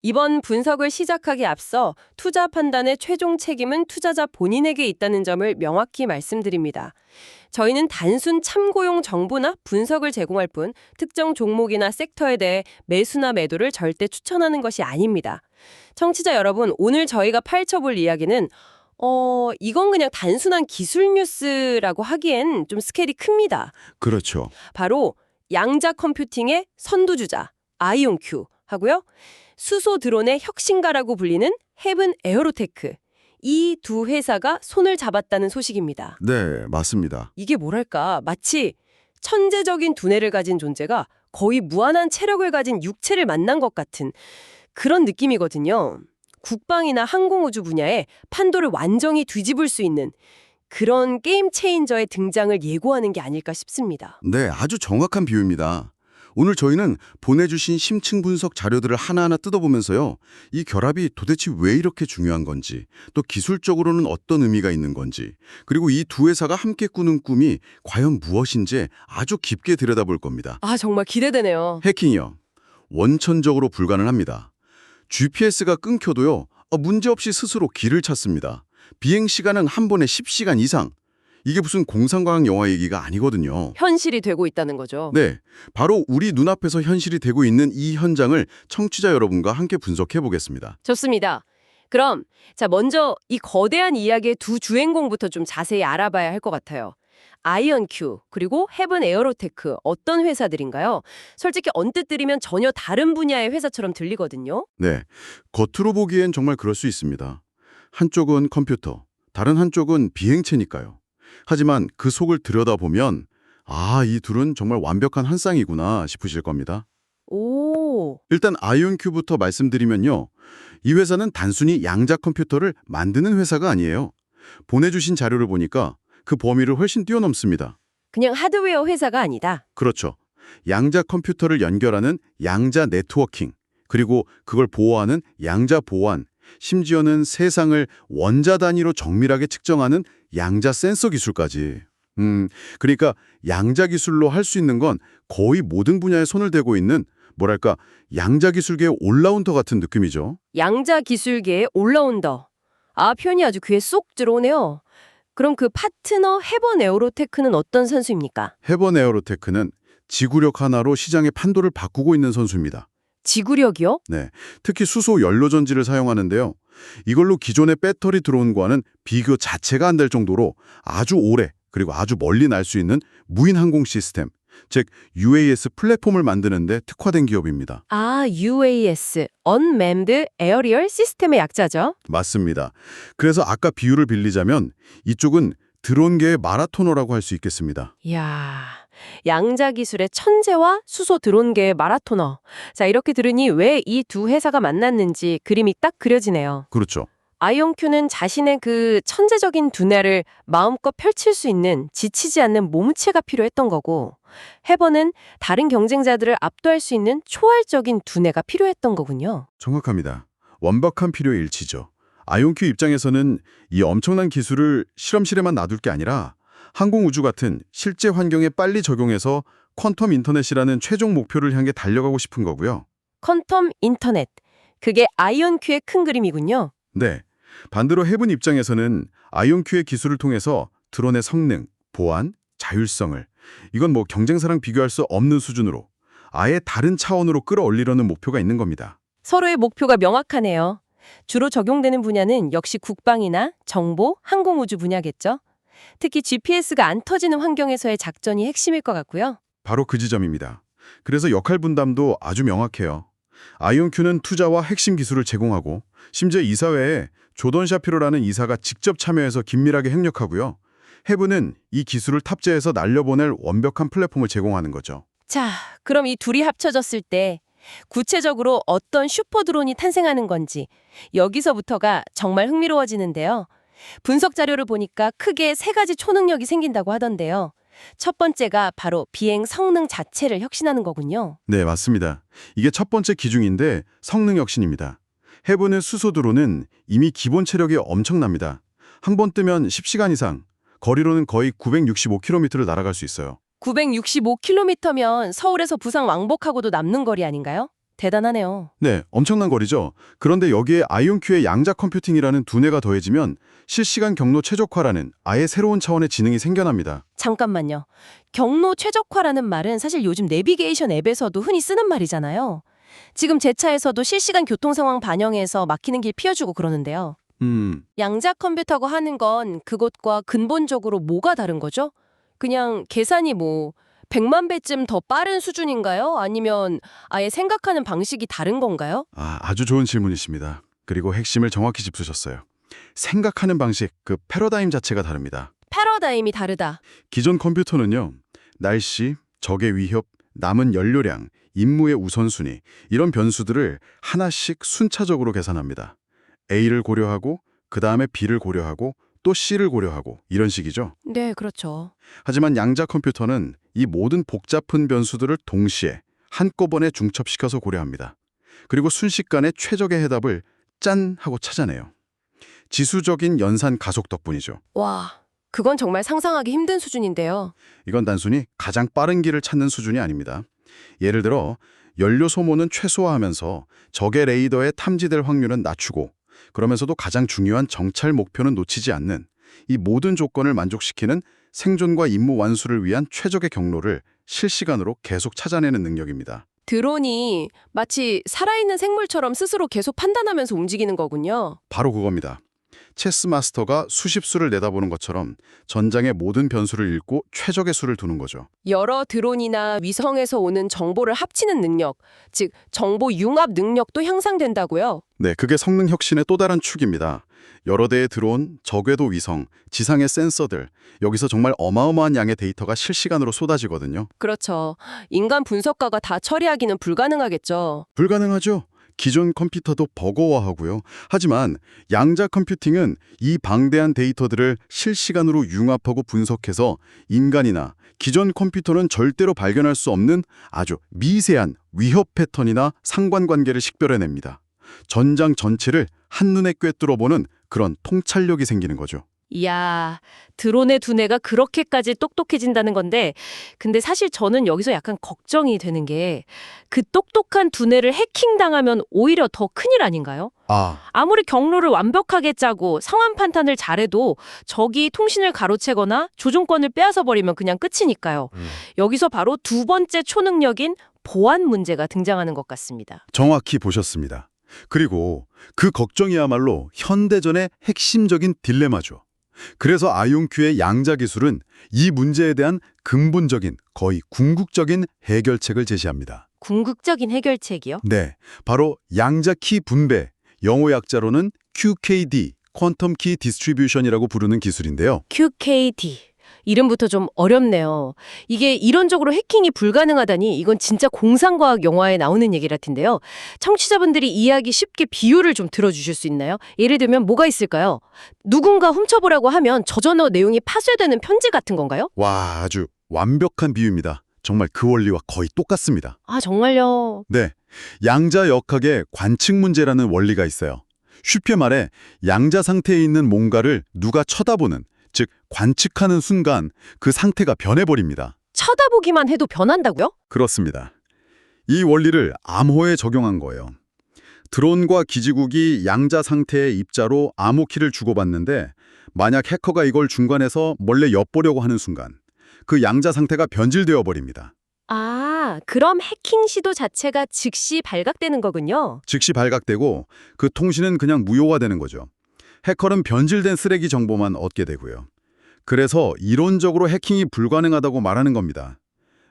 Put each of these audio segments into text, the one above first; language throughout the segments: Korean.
이번 분석을 시작하기에 앞서 투자 판단의 최종 책임은 투자자 본인에게 있다는 점을 명확히 말씀드립니다. 저희는 단순 참고용 정보나 분석을 제공할 뿐 특정 종목이나 섹터에 대해 매수나 매도를 절대 추천하는 것이 아닙니다. 청취자 여러분, 오늘 저희가 파헤쳐볼 이야기는 이건 그냥 단순한 기술 뉴스라고 하기엔 좀 스케일이 큽니다. 그렇죠. 바로 양자 컴퓨팅의 선두주자 아이온큐 하고요. 수소 드론의 혁신가라고 불리는 헤븐 에어로테크. 이 두 회사가 손을 잡았다는 소식입니다. 네, 맞습니다. 이게 뭐랄까 마치 천재적인 두뇌를 가진 존재가 거의 무한한 체력을 가진 육체를 만난 것 같은 그런 느낌이거든요. 국방이나 항공우주 분야에 판도를 완전히 뒤집을 수 있는 그런 게임 체인저의 등장을 예고하는 게 아닐까 싶습니다. 네, 아주 정확한 비유입니다. 오늘 저희는 보내주신 심층 분석 자료들을 하나하나 뜯어보면서요. 이 결합이 도대체 왜 이렇게 중요한 건지, 또 기술적으로는 어떤 의미가 있는 건지, 그리고 이 두 회사가 함께 꾸는 꿈이 과연 무엇인지 아주 깊게 들여다볼 겁니다. 아, 정말 기대되네요. 해킹이요. 원천적으로 불가능합니다. GPS가 끊겨도요. 문제없이 스스로 길을 찾습니다. 비행 시간은 한 번에 10시간 이상. 이게 무슨 공상과학 영화 얘기가 아니거든요. 현실이 되고 있다는 거죠. 네, 바로 우리 눈앞에서 현실이 되고 있는 이 현장을 청취자 여러분과 함께 분석해 보겠습니다. 좋습니다. 그럼 먼저 이 거대한 이야기의 두 주인공부터 좀 자세히 알아봐야 할 것 같아요. 아이언큐 그리고 헤븐 에어로테크 어떤 회사들인가요? 솔직히 언뜻 들으면 전혀 다른 분야의 회사처럼 들리거든요. 네, 겉으로 보기엔 정말 그럴 수 있습니다. 한쪽은 컴퓨터, 다른 한쪽은 비행체니까요. 하지만 그 속을 들여다보면 이 둘은 정말 완벽한 한 쌍이구나 싶으실 겁니다. 오, 일단 아이온큐부터 말씀드리면요. 이 회사는 단순히 양자 컴퓨터를 만드는 회사가 아니에요. 보내주신 자료를 보니까 그 범위를 훨씬 뛰어넘습니다. 그냥 하드웨어 회사가 아니다. 그렇죠. 양자 컴퓨터를 연결하는 양자 네트워킹, 그리고 그걸 보호하는 양자 보안, 심지어는 세상을 원자 단위로 정밀하게 측정하는 양자 센서 기술까지. 그러니까 양자 기술로 할 수 있는 건 거의 모든 분야에 손을 대고 있는 뭐랄까 양자 기술계의 올라운더 같은 느낌이죠. 양자 기술계의 올라운더. 아, 표현이 아주 귀에 쏙 들어오네요. 그럼 그 파트너 헤븐 에어로테크는 어떤 선수입니까? 헤번 에어로테크는 지구력 하나로 시장의 판도를 바꾸고 있는 선수입니다. 지구력이요? 네, 특히 수소 연료 전지를 사용하는데요. 이걸로 기존의 배터리 드론과는 비교 자체가 안 될 정도로 아주 오래 그리고 아주 멀리 날 수 있는 무인 항공 시스템, 즉 UAS 플랫폼을 만드는데 특화된 기업입니다. 아, UAS, Unmanned Aerial System의 약자죠? 맞습니다. 그래서 아까 비유를 빌리자면 이쪽은 드론계의 마라토너라고 할 수 있겠습니다. 이야, 양자 기술의 천재와 수소 드론계의 마라토너. 자, 이렇게 들으니 왜 이 두 회사가 만났는지 그림이 딱 그려지네요. 그렇죠. 아이온큐는 자신의 그 천재적인 두뇌를 마음껏 펼칠 수 있는 지치지 않는 몸체가 필요했던 거고, 헤번은 다른 경쟁자들을 압도할 수 있는 초월적인 두뇌가 필요했던 거군요. 정확합니다. 완벽한 필요의 일치죠. 아이온큐 입장에서는 이 엄청난 기술을 실험실에만 놔둘 게 아니라 항공우주 같은 실제 환경에 빨리 적용해서 퀀텀 인터넷이라는 최종 목표를 향해 달려가고 싶은 거고요. 퀀텀 인터넷, 그게 아이온큐의 큰 그림이군요. 네, 반대로 헤븐 입장에서는 아이온큐의 기술을 통해서 드론의 성능, 보안, 자율성을 이건 경쟁사랑 비교할 수 없는 수준으로 아예 다른 차원으로 끌어올리려는 목표가 있는 겁니다. 서로의 목표가 명확하네요. 주로 적용되는 분야는 역시 국방이나 정보, 항공우주 분야겠죠. 특히 GPS가 안 터지는 환경에서의 작전이 핵심일 것 같고요. 바로 그 지점입니다. 그래서 역할 분담도 아주 명확해요. 아이온큐는 투자와 핵심 기술을 제공하고 심지어 이사회에 조던 샤피로라는 이사가 직접 참여해서 긴밀하게 협력하고요. 헤븐은 이 기술을 탑재해서 날려보낼 완벽한 플랫폼을 제공하는 거죠. 자, 그럼 이 둘이 합쳐졌을 때 구체적으로 어떤 슈퍼드론이 탄생하는 건지 여기서부터가 정말 흥미로워지는데요. 분석 자료를 보니까 크게 세 가지 초능력이 생긴다고 하던데요. 첫 번째가 바로 비행 성능 자체를 혁신하는 거군요. 네, 맞습니다. 이게 첫 번째 기준인데 성능 혁신입니다. 헤븐의 수소 드론은 이미 기본 체력이 엄청납니다. 한 번 뜨면 10시간 이상, 거리로는 거의 965km를 날아갈 수 있어요. 965km면 서울에서 부산 왕복하고도 남는 거리 아닌가요? 대단하네요. 네, 엄청난 거리죠. 그런데 여기에 아이온큐의 양자 컴퓨팅이라는 두뇌가 더해지면 실시간 경로 최적화라는 아예 새로운 차원의 지능이 생겨납니다. 잠깐만요. 경로 최적화라는 말은 사실 요즘 내비게이션 앱에서도 흔히 쓰는 말이잖아요. 지금 제 차에서도 실시간 교통 상황 반영해서 막히는 길 피워주고 그러는데요. 양자 컴퓨터가 하는 건 그것과 근본적으로 뭐가 다른 거죠? 그냥 계산이 100만 배쯤 더 빠른 수준인가요? 아니면 아예 생각하는 방식이 다른 건가요? 아주 좋은 질문이십니다. 그리고 핵심을 정확히 짚으셨어요. 생각하는 방식, 그 패러다임 자체가 다릅니다. 패러다임이 다르다. 기존 컴퓨터는요, 날씨, 적의 위협, 남은 연료량, 임무의 우선순위, 이런 변수들을 하나씩 순차적으로 계산합니다. A를 고려하고, 그 다음에 B를 고려하고, 또 C를 고려하고, 이런 식이죠. 네, 그렇죠. 하지만 양자 컴퓨터는 이 모든 복잡한 변수들을 동시에 한꺼번에 중첩시켜서 고려합니다. 그리고 순식간에 최적의 해답을 짠 하고 찾아내요. 지수적인 연산 가속 덕분이죠. 와, 그건 정말 상상하기 힘든 수준인데요. 이건 단순히 가장 빠른 길을 찾는 수준이 아닙니다. 예를 들어 연료 소모는 최소화하면서 적의 레이더에 탐지될 확률은 낮추고 그러면서도 가장 중요한 정찰 목표는 놓치지 않는 이 모든 조건을 만족시키는 생존과 임무 완수를 위한 최적의 경로를 실시간으로 계속 찾아내는 능력입니다. 드론이 마치 살아있는 생물처럼 스스로 계속 판단하면서 움직이는 거군요. 바로 그겁니다. 체스 마스터가 수십 수를 내다보는 것처럼 전장의 모든 변수를 읽고 최적의 수를 두는 거죠. 여러 드론이나 위성에서 오는 정보를 합치는 능력, 즉 정보 융합 능력도 향상된다고요? 네, 그게 성능 혁신의 또 다른 축입니다. 여러 대의 드론, 저궤도 위성, 지상의 센서들, 여기서 정말 어마어마한 양의 데이터가 실시간으로 쏟아지거든요. 그렇죠. 인간 분석가가 다 처리하기는 불가능하겠죠. 불가능하죠. 기존 컴퓨터도 버거워하고요. 하지만 양자 컴퓨팅은 이 방대한 데이터들을 실시간으로 융합하고 분석해서 인간이나 기존 컴퓨터는 절대로 발견할 수 없는 아주 미세한 위협 패턴이나 상관관계를 식별해냅니다. 전장 전체를 한눈에 꿰뚫어보는 그런 통찰력이 생기는 거죠. 이야, 드론의 두뇌가 그렇게까지 똑똑해진다는 건데, 근데 사실 저는 여기서 약간 걱정이 되는 게 그 똑똑한 두뇌를 해킹당하면 오히려 더 큰일 아닌가요? 아무리 경로를 완벽하게 짜고 상황 판단을 잘해도 적이 통신을 가로채거나 조종권을 빼앗아 버리면 그냥 끝이니까요. 여기서 바로 두 번째 초능력인 보안 문제가 등장하는 것 같습니다. 정확히 보셨습니다. 그리고 그 걱정이야말로 현대전의 핵심적인 딜레마죠. 그래서 아이온큐의 양자 기술은 이 문제에 대한 근본적인, 거의 궁극적인 해결책을 제시합니다. 궁극적인 해결책이요? 네, 바로 양자 키 분배, 영어 약자로는 QKD, 퀀텀 키 디스트리뷰션이라고 부르는 기술인데요. QKD. 이름부터 좀 어렵네요. 이게 이론적으로 해킹이 불가능하다니 이건 진짜 공상과학 영화에 나오는 얘기 같은데요. 청취자분들이 이해하기 쉽게 비유를 좀 들어주실 수 있나요? 예를 들면 뭐가 있을까요? 누군가 훔쳐보라고 하면 저전어 내용이 파쇄되는 편지 같은 건가요? 와, 아주 완벽한 비유입니다. 정말 그 원리와 거의 똑같습니다. 아, 정말요? 네, 양자 역학의 관측 문제라는 원리가 있어요. 쉽게 말해 양자 상태에 있는 뭔가를 누가 쳐다보는, 즉 관측하는 순간 그 상태가 변해버립니다. 쳐다보기만 해도 변한다고요? 그렇습니다. 이 원리를 암호에 적용한 거예요. 드론과 기지국이 양자 상태의 입자로 암호키를 주고받는데 만약 해커가 이걸 중간에서 몰래 엿보려고 하는 순간 그 양자 상태가 변질되어 버립니다. 아, 그럼 해킹 시도 자체가 즉시 발각되는 거군요. 즉시 발각되고 그 통신은 그냥 무효가 되는 거죠. 해커는 변질된 쓰레기 정보만 얻게 되고요. 그래서 이론적으로 해킹이 불가능하다고 말하는 겁니다.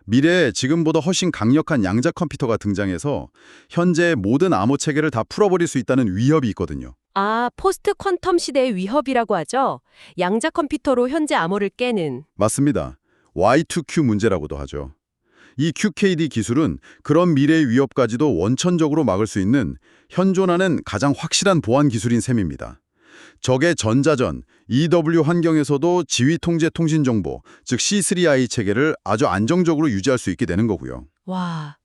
미래에 지금보다 훨씬 강력한 양자 컴퓨터가 등장해서 현재의 모든 암호 체계를 다 풀어버릴 수 있다는 위협이 있거든요. 아, 포스트 퀀텀 시대의 위협이라고 하죠? 양자 컴퓨터로 현재 암호를 깨는. 맞습니다. Y2Q 문제라고도 하죠. 이 QKD 기술은 그런 미래의 위협까지도 원천적으로 막을 수 있는 현존하는 가장 확실한 보안 기술인 셈입니다. 적의 전자전, EW 환경에서도 지휘 통제 통신 정보, 즉 C3I 체계를 아주 안정적으로 유지할 수 있게 되는 거고요. 와,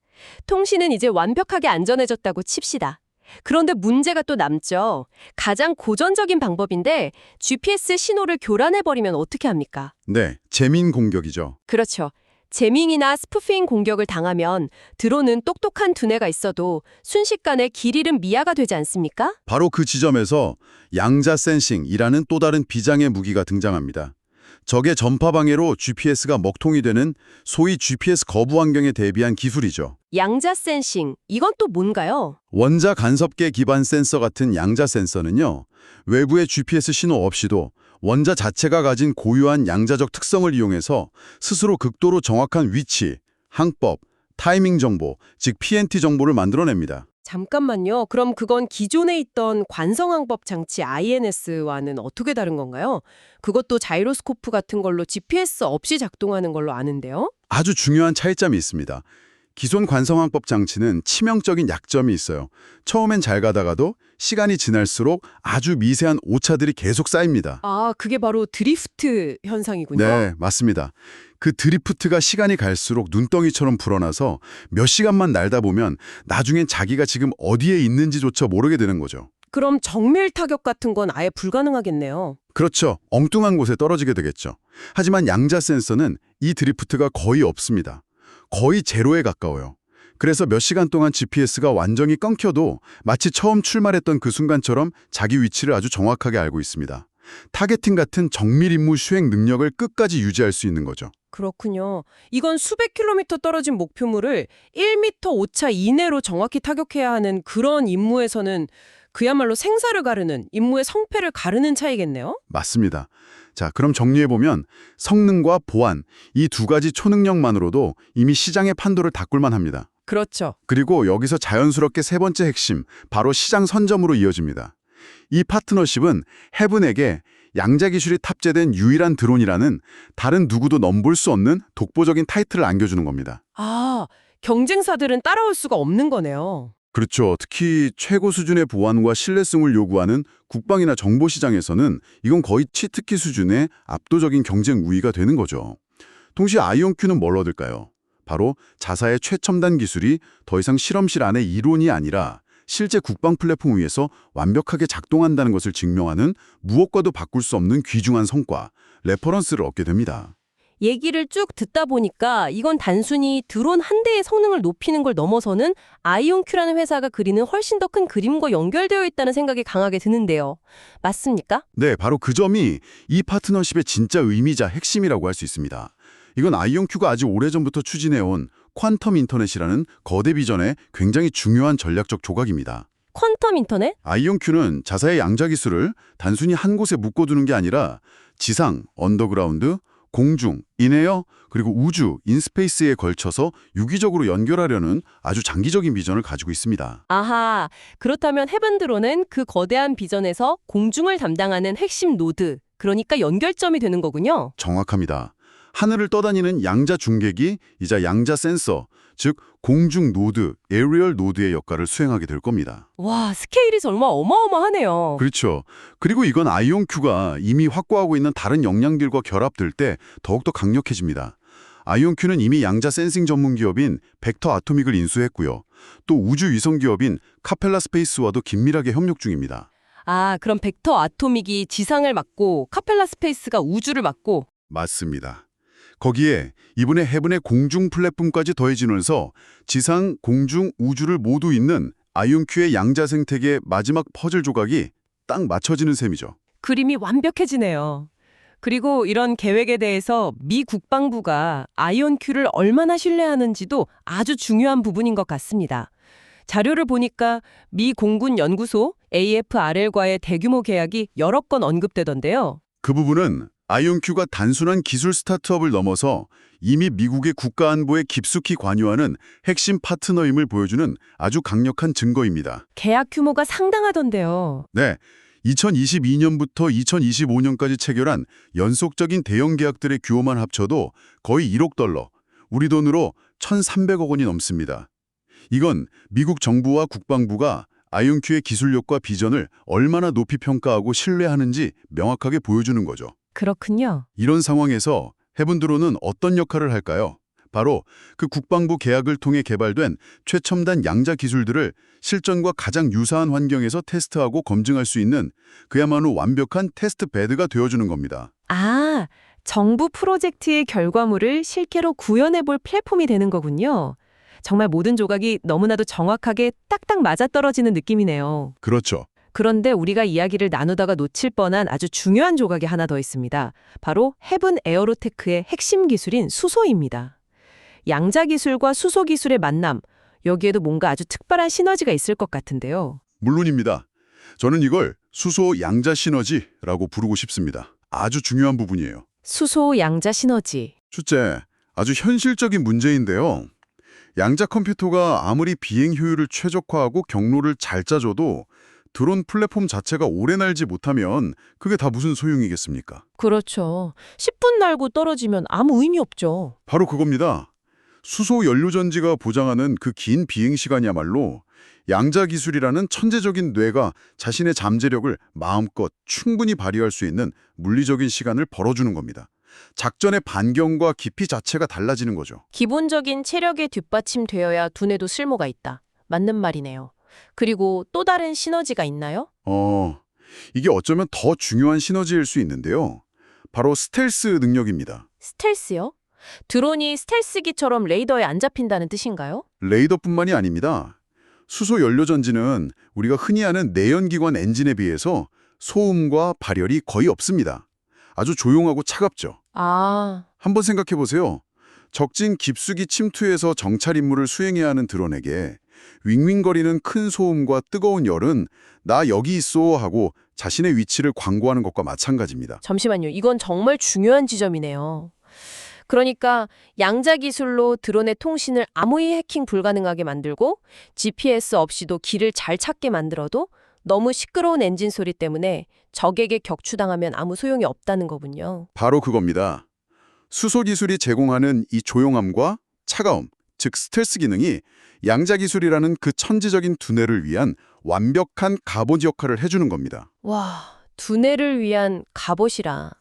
통신은 이제 완벽하게 안전해졌다고 칩시다. 그런데 문제가 또 남죠. 가장 고전적인 방법인데 GPS 신호를 교란해버리면 어떻게 합니까? 네, 재민 공격이죠. 그렇죠. 재밍이나 스푸핑 공격을 당하면 드론은 똑똑한 두뇌가 있어도 순식간에 길 잃은 미아가 되지 않습니까? 바로 그 지점에서 양자 센싱이라는 또 다른 비장의 무기가 등장합니다. 적의 전파 방해로 GPS가 먹통이 되는 소위 GPS 거부 환경에 대비한 기술이죠. 양자 센싱, 이건 또 뭔가요? 원자 간섭계 기반 센서 같은 양자 센서는요, 외부의 GPS 신호 없이도 원자 자체가 가진 고유한 양자적 특성을 이용해서 스스로 극도로 정확한 위치, 항법, 타이밍 정보, 즉 PNT 정보를 만들어냅니다. 잠깐만요. 그럼 그건 기존에 있던 관성항법 장치 INS와는 어떻게 다른 건가요? 그것도 자이로스코프 같은 걸로 GPS 없이 작동하는 걸로 아는데요. 아주 중요한 차이점이 있습니다. 기존 관성항법 장치는 치명적인 약점이 있어요. 처음엔 잘 가다가도 시간이 지날수록 아주 미세한 오차들이 계속 쌓입니다. 아, 그게 바로 드리프트 현상이군요. 네, 맞습니다. 그 드리프트가 시간이 갈수록 눈덩이처럼 불어나서 몇 시간만 날다 보면 나중엔 자기가 지금 어디에 있는지조차 모르게 되는 거죠. 그럼 정밀 타격 같은 건 아예 불가능하겠네요. 그렇죠. 엉뚱한 곳에 떨어지게 되겠죠. 하지만 양자 센서는 이 드리프트가 거의 없습니다. 거의 제로에 가까워요. 그래서 몇 시간 동안 GPS가 완전히 끊겨도 마치 처음 출발했던 그 순간처럼 자기 위치를 아주 정확하게 알고 있습니다. 타겟팅 같은 정밀 임무 수행 능력을 끝까지 유지할 수 있는 거죠. 그렇군요. 이건 수백 킬로미터 떨어진 목표물을 1m 오차 이내로 정확히 타격해야 하는 그런 임무에서는 그야말로 생사를 가르는, 임무의 성패를 가르는 차이겠네요? 맞습니다. 자, 그럼 정리해보면 성능과 보안, 이 두 가지 초능력만으로도 이미 시장의 판도를 닦을만 합니다. 그렇죠. 그리고 여기서 자연스럽게 세 번째 핵심, 바로 시장 선점으로 이어집니다. 이 파트너십은 헤븐에게 양자 기술이 탑재된 유일한 드론이라는 다른 누구도 넘볼 수 없는 독보적인 타이틀을 안겨주는 겁니다. 아, 경쟁사들은 따라올 수가 없는 거네요. 그렇죠. 특히 최고 수준의 보안과 신뢰성을 요구하는 국방이나 정보시장에서는 이건 거의 치트키 수준의 압도적인 경쟁 우위가 되는 거죠. 동시에 아이온큐는 뭘 얻을까요? 바로 자사의 최첨단 기술이 더 이상 실험실 안의 이론이 아니라 실제 국방 플랫폼 위에서 완벽하게 작동한다는 것을 증명하는 무엇과도 바꿀 수 없는 귀중한 성과, 레퍼런스를 얻게 됩니다. 얘기를 쭉 듣다 보니까 이건 단순히 드론 한 대의 성능을 높이는 걸 넘어서는 아이온큐라는 회사가 그리는 훨씬 더 큰 그림과 연결되어 있다는 생각이 강하게 드는데요. 맞습니까? 네, 바로 그 점이 이 파트너십의 진짜 의미자 핵심이라고 할 수 있습니다. 이건 아이온큐가 아주 오래전부터 추진해온 퀀텀 인터넷이라는 거대 비전의 굉장히 중요한 전략적 조각입니다. 퀀텀 인터넷? 아이온큐는 자사의 양자 기술을 단순히 한 곳에 묶어두는 게 아니라 지상, 언더그라운드, 공중, 인에어, 그리고 우주, 인스페이스에 걸쳐서 유기적으로 연결하려는 아주 장기적인 비전을 가지고 있습니다. 아하, 그렇다면 헤븐드론은 그 거대한 비전에서 공중을 담당하는 핵심 노드, 그러니까 연결점이 되는 거군요. 정확합니다. 하늘을 떠다니는 양자 중계기이자 양자 센서, 즉 공중 노드, 에어리얼 노드의 역할을 수행하게 될 겁니다. 와, 스케일이 정말 어마어마하네요. 그렇죠. 그리고 이건 아이온큐가 이미 확보하고 있는 다른 역량들과 결합될 때 더욱더 강력해집니다. 아이온큐는 이미 양자 센싱 전문 기업인 벡터 아토믹을 인수했고요. 또 우주 위성 기업인 카펠라 스페이스와도 긴밀하게 협력 중입니다. 아, 그럼 벡터 아토믹이 지상을 맡고 카펠라 스페이스가 우주를 맡고. 맞습니다. 거기에 이번에 헤븐의 공중 플랫폼까지 더해지면서 지상, 공중, 우주를 모두 잇는 아이온큐의 양자 생태계의 마지막 퍼즐 조각이 딱 맞춰지는 셈이죠. 그림이 완벽해지네요. 그리고 이런 계획에 대해서 미 국방부가 아이온큐를 얼마나 신뢰하는지도 아주 중요한 부분인 것 같습니다. 자료를 보니까 미 공군 연구소 AFRL과의 대규모 계약이 여러 건 언급되던데요. 그 부분은 아이온큐가 단순한 기술 스타트업을 넘어서 이미 미국의 국가 안보에 깊숙이 관여하는 핵심 파트너임을 보여주는 아주 강력한 증거입니다. 계약 규모가 상당하던데요. 네, 2022년부터 2025년까지 체결한 연속적인 대형 계약들의 규모만 합쳐도 거의 1억 달러, 우리 돈으로 1,300억 원이 넘습니다. 이건 미국 정부와 국방부가 아이온큐의 기술력과 비전을 얼마나 높이 평가하고 신뢰하는지 명확하게 보여주는 거죠. 그렇군요. 이런 상황에서 헤븐드론은 어떤 역할을 할까요? 바로 그 국방부 계약을 통해 개발된 최첨단 양자 기술들을 실전과 가장 유사한 환경에서 테스트하고 검증할 수 있는 그야말로 완벽한 테스트 베드가 되어주는 겁니다. 아, 정부 프로젝트의 결과물을 실제로 구현해볼 플랫폼이 되는 거군요. 정말 모든 조각이 너무나도 정확하게 딱딱 맞아떨어지는 느낌이네요. 그렇죠. 그런데 우리가 이야기를 나누다가 놓칠 뻔한 아주 중요한 조각이 하나 더 있습니다. 바로 헤븐 에어로테크의 핵심 기술인 수소입니다. 양자 기술과 수소 기술의 만남, 여기에도 뭔가 아주 특별한 시너지가 있을 것 같은데요. 물론입니다. 저는 이걸 수소 양자 시너지라고 부르고 싶습니다. 아주 중요한 부분이에요. 수소 양자 시너지. 첫째, 아주 현실적인 문제인데요. 양자 컴퓨터가 아무리 비행 효율을 최적화하고 경로를 잘 짜줘도 드론 플랫폼 자체가 오래 날지 못하면 그게 다 무슨 소용이겠습니까? 그렇죠. 10분 날고 떨어지면 아무 의미 없죠. 바로 그겁니다. 수소 연료전지가 보장하는 그 긴 비행 시간이야말로 양자 기술이라는 천재적인 뇌가 자신의 잠재력을 마음껏 충분히 발휘할 수 있는 물리적인 시간을 벌어주는 겁니다. 작전의 반경과 깊이 자체가 달라지는 거죠. 기본적인 체력에 뒷받침되어야 두뇌도 쓸모가 있다. 맞는 말이네요. 그리고 또 다른 시너지가 있나요? 이게 어쩌면 더 중요한 시너지일 수 있는데요. 바로 스텔스 능력입니다. 스텔스요? 드론이 스텔스기처럼 레이더에 안 잡힌다는 뜻인가요? 레이더뿐만이 아닙니다. 수소 연료전지는 우리가 흔히 아는 내연기관 엔진에 비해서 소음과 발열이 거의 없습니다. 아주 조용하고 차갑죠. 아, 한번 생각해 보세요. 적진 깊숙이 침투해서 정찰 임무를 수행해야 하는 드론에게 윙윙거리는 큰 소음과 뜨거운 열은 나 여기 있어 하고 자신의 위치를 광고하는 것과 마찬가지입니다. 잠시만요. 이건 정말 중요한 지점이네요. 그러니까 양자 기술로 드론의 통신을 아무리 해킹 불가능하게 만들고 GPS 없이도 길을 잘 찾게 만들어도 너무 시끄러운 엔진 소리 때문에 적에게 격추당하면 아무 소용이 없다는 거군요. 바로 그겁니다. 수소 기술이 제공하는 이 조용함과 차가움, 즉 스텔스 기능이 양자 기술이라는 그 천재적인 두뇌를 위한 완벽한 갑옷 역할을 해주는 겁니다. 와, 두뇌를 위한 갑옷이라.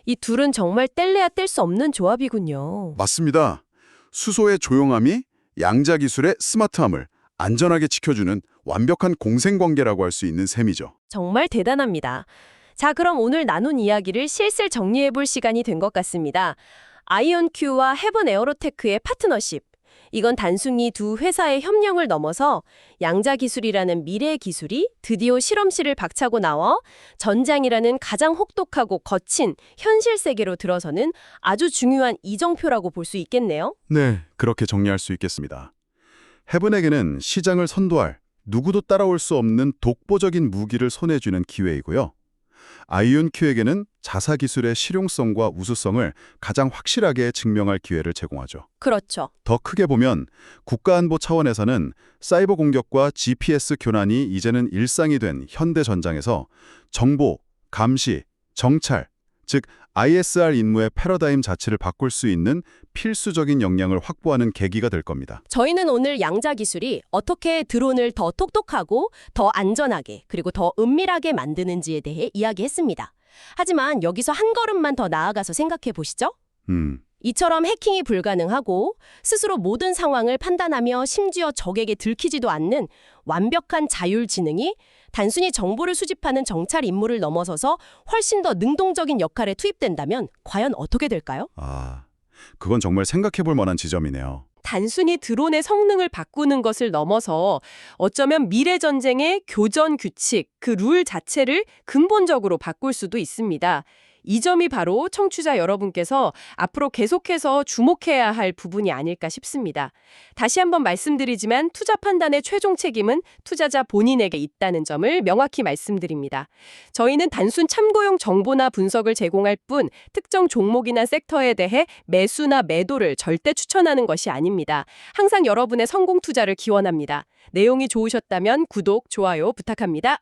이 둘은 정말 뗄래야 뗄 수 없는 조합이군요. 맞습니다. 수소의 조용함이 양자 기술의 스마트함을 안전하게 지켜주는 완벽한 공생관계라고 할 수 있는 셈이죠. 정말 대단합니다. 자, 그럼 오늘 나눈 이야기를 실슬 정리해볼 시간이 된 것 같습니다. 아이온큐와 헤븐 에어로테크의 파트너십. 이건 단순히 두 회사의 협력을 넘어서 양자 기술이라는 미래의 기술이 드디어 실험실을 박차고 나와 전장이라는 가장 혹독하고 거친 현실 세계로 들어서는 아주 중요한 이정표라고 볼 수 있겠네요. 네, 그렇게 정리할 수 있겠습니다. 헤븐에게는 시장을 선도할 누구도 따라올 수 없는 독보적인 무기를 손에 쥐는 기회이고요. 아이온큐에게는 자사 기술의 실용성과 우수성을 가장 확실하게 증명할 기회를 제공하죠. 그렇죠. 더 크게 보면 국가안보 차원에서는 사이버 공격과 GPS 교란이 이제는 일상이 된 현대 전장에서 정보, 감시, 정찰, 즉 ISR 임무의 패러다임 자체를 바꿀 수 있는 필수적인 역량을 확보하는 계기가 될 겁니다. 저희는 오늘 양자 기술이 어떻게 드론을 더 똑똑하고 더 안전하게 그리고 더 은밀하게 만드는지에 대해 이야기했습니다. 하지만 여기서 한 걸음만 더 나아가서 생각해 보시죠. 이처럼 해킹이 불가능하고 스스로 모든 상황을 판단하며 심지어 적에게 들키지도 않는 완벽한 자율지능이 단순히 정보를 수집하는 정찰 임무를 넘어서서 훨씬 더 능동적인 역할에 투입된다면 과연 어떻게 될까요? 그건 정말 생각해 볼 만한 지점이네요. 단순히 드론의 성능을 바꾸는 것을 넘어서 어쩌면 미래 전쟁의 교전 규칙, 그 룰 자체를 근본적으로 바꿀 수도 있습니다. 이 점이 바로 청취자 여러분께서 앞으로 계속해서 주목해야 할 부분이 아닐까 싶습니다. 다시 한번 말씀드리지만 투자 판단의 최종 책임은 투자자 본인에게 있다는 점을 명확히 말씀드립니다. 저희는 단순 참고용 정보나 분석을 제공할 뿐 특정 종목이나 섹터에 대해 매수나 매도를 절대 추천하는 것이 아닙니다. 항상 여러분의 성공 투자를 기원합니다. 내용이 좋으셨다면 구독, 좋아요 부탁합니다.